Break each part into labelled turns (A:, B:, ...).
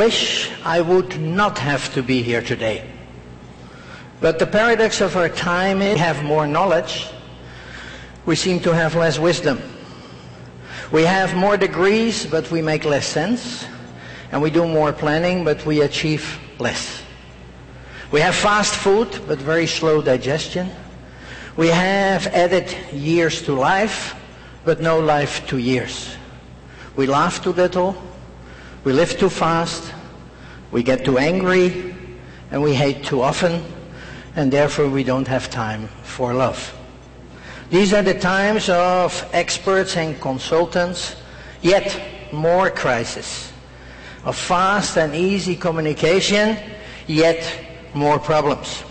A: wish I would not have to be here today. But the paradox of our time is we have more knowledge, we seem to have less wisdom. We have more degrees, but we make less sense. And we do more planning, but we achieve less. We have fast food, but very slow digestion. We have added years to life, but no life to years. We laugh too little, we live too fast, we get too angry, and we hate too often, and therefore we don't have time for love. These are the times of experts and consultants, yet more crisis. Of fast and easy communication, yet more problems.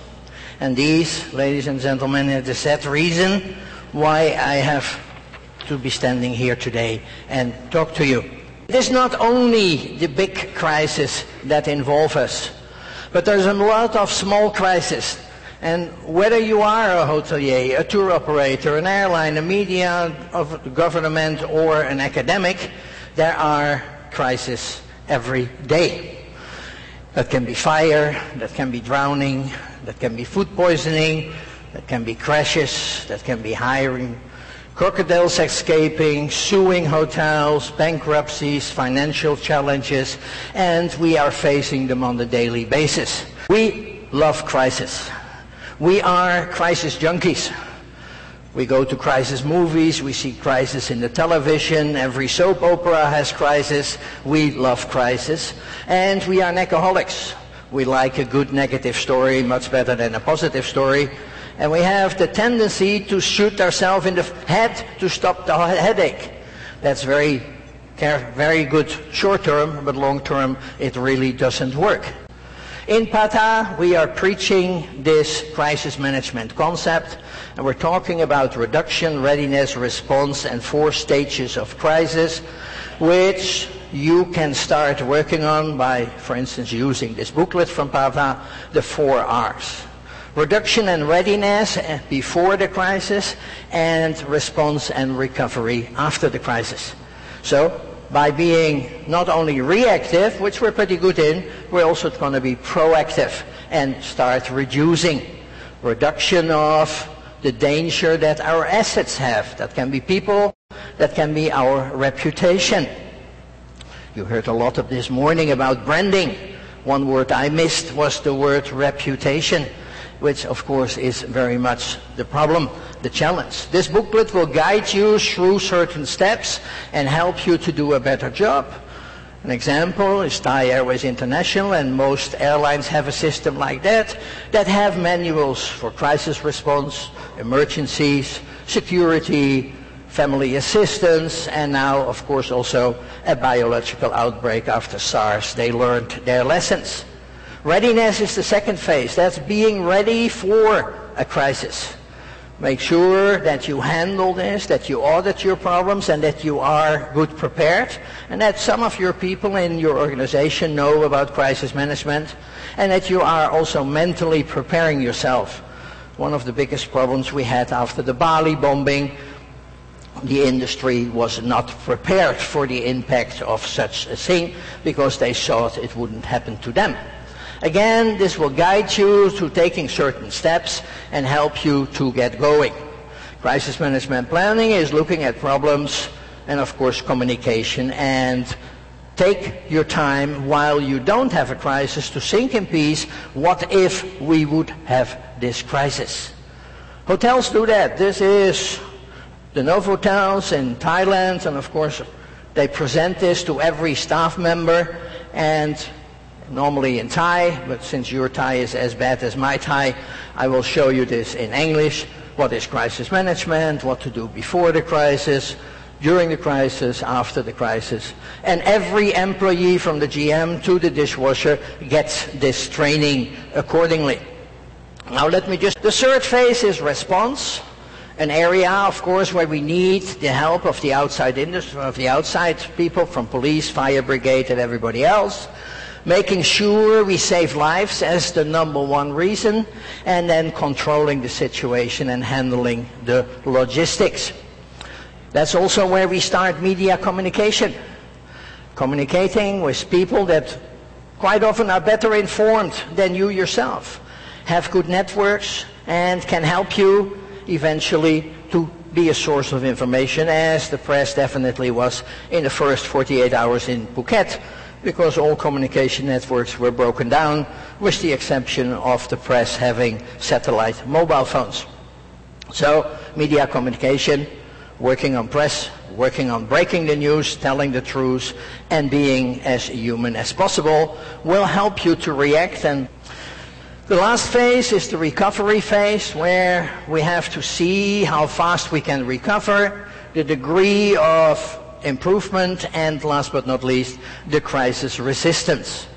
A: And these, ladies and gentlemen, are the sad reason why I have to be standing here today and talk to you. It is not only the big crises that involve us, but there's a lot of small crises. And whether you are a hotelier, a tour operator, an airline, a media, of the government, or an academic, there are crises every day. That can be fire, that can be drowning, that can be food poisoning, that can be crashes, that can be hiring, crocodiles escaping, suing hotels, bankruptcies, financial challenges, and we are facing them on a daily basis. We love crisis. We are crisis junkies. We go to crisis movies, we see crisis in the television, every soap opera has crisis, we love crisis, and we are necaholics. We like a good negative story much better than a positive story, and we have the tendency to shoot ourselves in the head to stop the headache. That's very good short term, but long term it really doesn't work. In PATA, we are preaching this crisis management concept, and we're talking about reduction, readiness, response, and 4 stages of crisis, which you can start working on by, for instance, using this booklet from PATA, the 4 R's. Reduction and readiness before the crisis, and response and recovery after the crisis. So, by being not only reactive, which we're pretty good in, we're also going to be proactive and start reducing. Reduction of the danger that our assets have. That can be people, that can be our reputation. You heard a lot of this morning about branding. One word I missed was the word reputation, which of course is very much the problem, the challenge. This booklet will guide you through certain steps and help you to do a better job. An example is Thai Airways International, and most airlines have a system like that have manuals for crisis response, emergencies, security, family assistance, and now of course also a biological outbreak after SARS. They learned their lessons. Readiness is the second phase. That's being ready for a crisis. Make sure that you handle this, that you audit your problems, and that you are good prepared, and that some of your people in your organization know about crisis management, and that you are also mentally preparing yourself. One of the biggest problems we had after the Bali bombing, the industry was not prepared for the impact of such a thing because they thought it wouldn't happen to them. Again, this will guide you to taking certain steps and help you to get going. Crisis management planning is looking at problems and of course communication, and take your time while you don't have a crisis to think in peace, what if we would have this crisis? Hotels do that. This is the Novotels in Thailand, and of course they present this to every staff member, and normally in Thai, but since your Thai is as bad as my Thai, I will show you this in English. What is crisis management, what to do before the crisis, during the crisis, after the crisis. And every employee from the GM to the dishwasher gets this training accordingly. Now let me just, the third phase is response. An area, of course, where we need the help of the outside industry, of the outside people from police, fire brigade, and everybody else. Making sure we save lives as the #1 reason, and then controlling the situation and handling the logistics. That's also where we start media communication. Communicating with people that quite often are better informed than you yourself, have good networks, and can help you eventually to be a source of information, as the press definitely was in the first 48 hours in Phuket, because all communication networks were broken down, with the exception of the press having satellite mobile phones. So, media communication, working on press, working on breaking the news, telling the truth, and being as human as possible will help you to react. And the last phase is the recovery phase, where we have to see how fast we can recover, the degree of improvement, and last but not least, the crisis resistance.